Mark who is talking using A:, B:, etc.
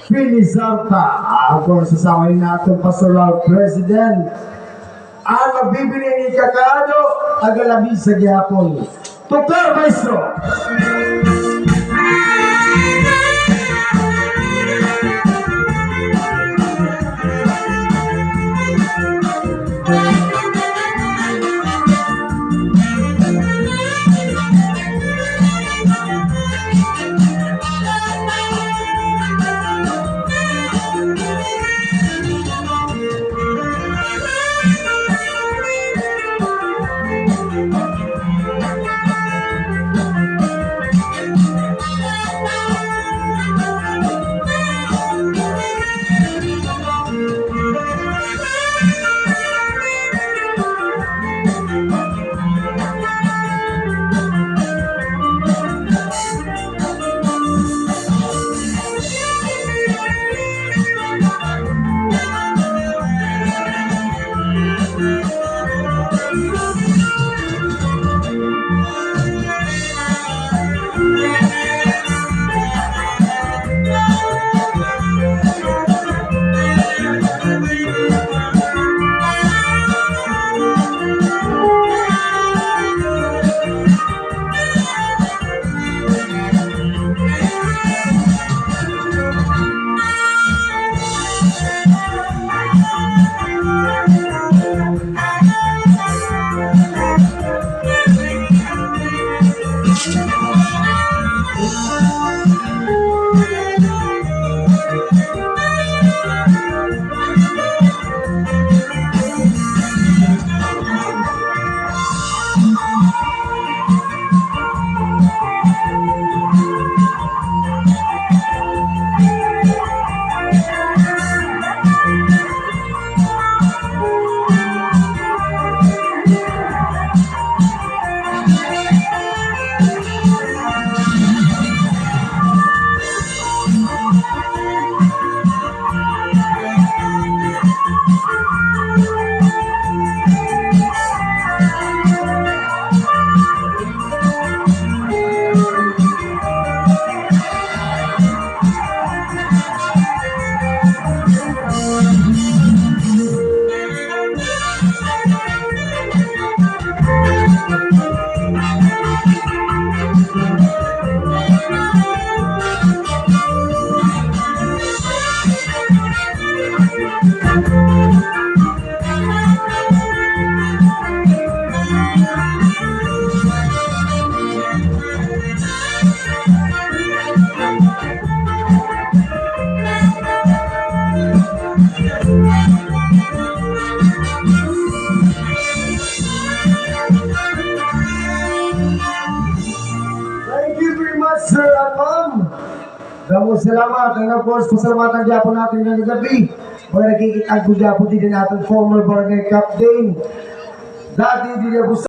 A: Pinizarta. Ako sasamahin natin Pastoral President ang magbibigay ni Kakado agalabi sa gihapon. Tukar, Maestro! Sir at Ma'am, damos salamat. And of course, pasalamatan diapon natin ngayong gabi. Mga nakikitag ko diapon din natin former barangay captain. Dati din